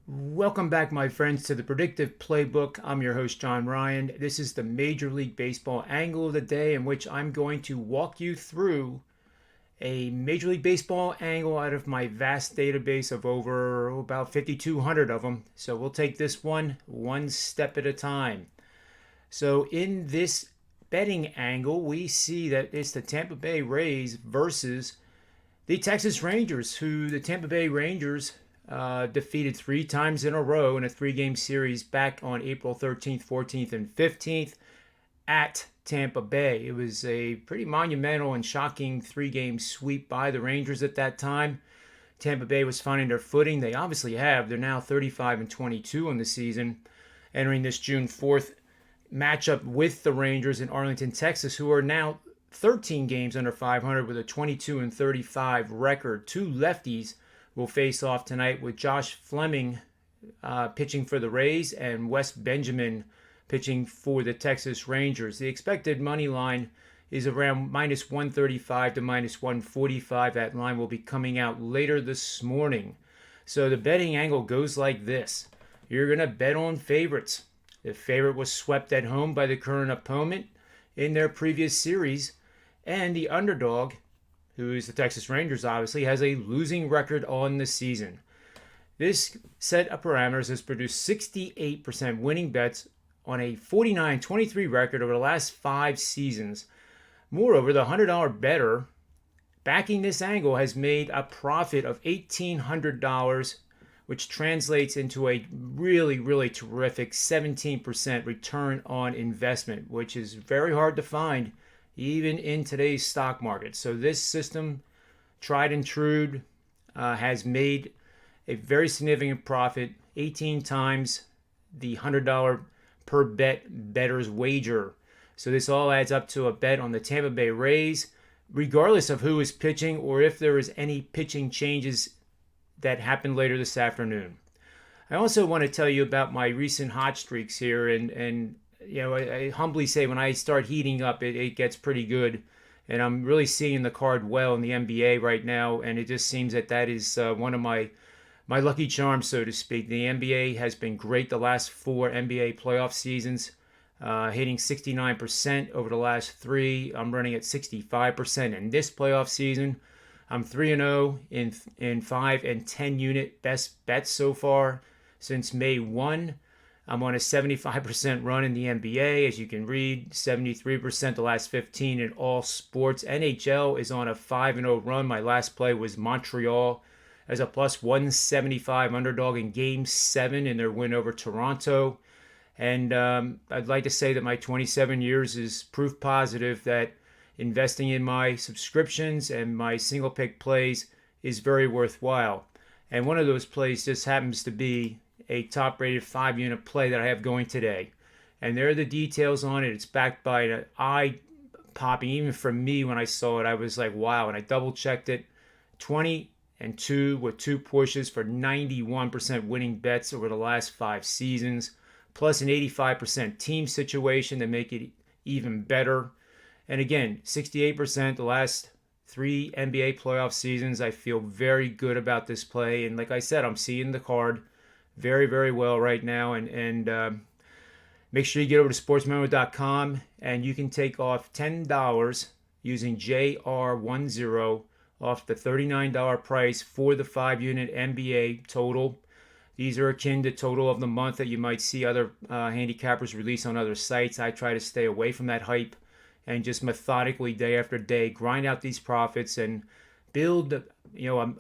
Welcome back, my friends, to the Predictive Playbook. I'm your host, John Ryan. This is the Major League Baseball angle of the day, in which I'm going to walk you through a Major League Baseball angle out of my vast database of over about 5,200 of them. So we'll take this one step at a time. So in this betting angle, we see that it's the Tampa Bay Rays versus the Texas Rangers, who the Tampa Bay Rangers defeated three times in a row in a three-game series back on April 13th, 14th, and 15th at Tampa Bay. It was a pretty monumental and shocking three-game sweep by the Rangers at that time. Tampa Bay was finding their footing. They obviously have. They're now 35-22 in the season, entering this June 4th matchup with the Rangers in Arlington, Texas, who are now 13 games under 500 with a 22-35 record. Two lefties will face off tonight, with Josh Fleming pitching for the Rays and Wes Benjamin pitching for the Texas Rangers. The expected money line is around minus 135 to minus 145. That line will be coming out later this morning. So the betting angle goes like this. You're going to bet on favorites. The favorite was swept at home by the current opponent in their previous series, and the underdog, who is the Texas Rangers, obviously, has a losing record on the season. This set of parameters has produced 68% winning bets on a 49-23 record over the last 5 seasons. Moreover, the $100 bettor backing this angle has made a profit of $1,800, which translates into a really, really terrific 17% return on investment, which is very hard to find even in today's stock market. So this system, tried and true, has made a very significant profit, 18 times the $100 per bet bettor's wager. So this all adds up to a bet on the Tampa Bay Rays, regardless of who is pitching or if there is any pitching changes that happen later this afternoon. I also want to tell you about my recent hot streaks here, and I humbly say when I start heating up, it gets pretty good. And I'm really seeing the card well in the NBA right now, and it just seems that is one of my lucky charms, so to speak. The NBA has been great the last 4 NBA playoff seasons, hitting 69% over the last 3. I'm running at 65% in this playoff season. I'm 3-0 in 5 and 10 unit best bets so far since May 1. I'm on a 75% run in the NBA, as you can read, 73% the last 15 in all sports. NHL is on a 5-0 run. My last play was Montreal as a plus 175 underdog in Game 7 in their win over Toronto. And I'd like to say that my 27 years is proof positive that investing in my subscriptions and my single pick plays is very worthwhile. And one of those plays just happens to be a top-rated 5-unit play that I have going today. And there are the details on it. It's backed by an eye-popping, even for me when I saw it, I was like, wow. And I double-checked it. 20-2 with 2 pushes for 91% winning bets over the last 5 seasons, plus an 85% team situation to make it even better. And again, 68% the last 3 NBA playoff seasons. I feel very good about this play. And like I said, I'm seeing the card very, very well right now. And make sure you get over to sportsmemo.com and you can take off $10 using JR10 off the $39 price for the 5-unit NBA total. These are akin to total of the month that you might see other handicappers release on other sites. I try to stay away from that hype and just methodically, day after day, grind out these profits and build,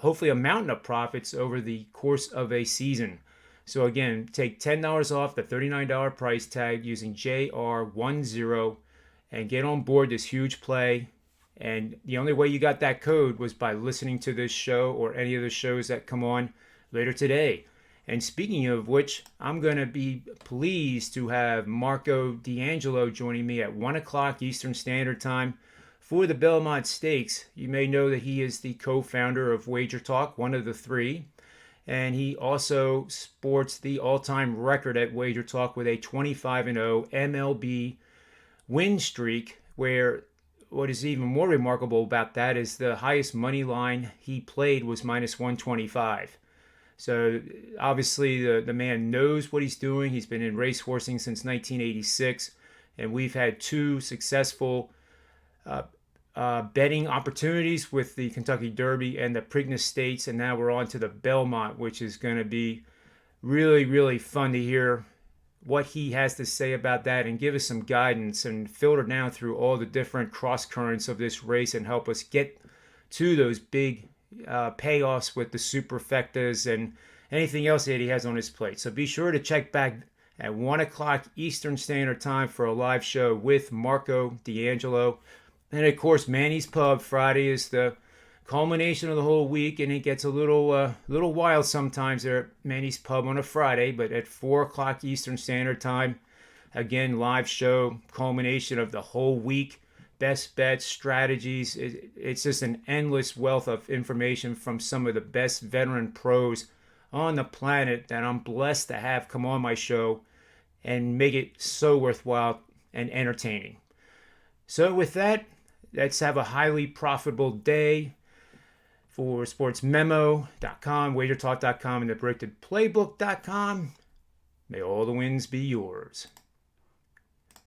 hopefully a mountain of profits over the course of a season. So again, take $10 off the $39 price tag using JR10 and get on board this huge play. And the only way you got that code was by listening to this show or any of the shows that come on later today. And speaking of which, I'm going to be pleased to have Marco D'Angelo joining me at 1 o'clock Eastern Standard Time for the Belmont Stakes. You may know that he is the co-founder of Wager Talk, one of the 3. And he also sports the all-time record at Wager Talk with a 25-0 MLB win streak, where what is even more remarkable about that is the highest money line he played was minus 125. So obviously the man knows what he's doing. He's been in racehorsing since 1986, and we've had two successful uh, betting opportunities with the Kentucky Derby and the Preakness Stakes, and now we're on to the Belmont, which is going to be really, really fun to hear what he has to say about that and give us some guidance and filter down through all the different cross currents of this race and help us get to those big payoffs with the superfectas and anything else that he has on his plate. So be sure to check back at 1 o'clock Eastern Standard Time for a live show with Marco D'Angelo. And of course, Manny's Pub Friday is the culmination of the whole week, and it gets a little wild sometimes there at Manny's Pub on a Friday. But at 4 o'clock Eastern Standard Time, again, live show, culmination of the whole week, best bets, strategies. It's just an endless wealth of information from some of the best veteran pros on the planet that I'm blessed to have come on my show and make it so worthwhile and entertaining. So with that, let's have a highly profitable day for sportsmemo.com, wagertalk.com, and the predictiveplaybook.com. May all the wins be yours.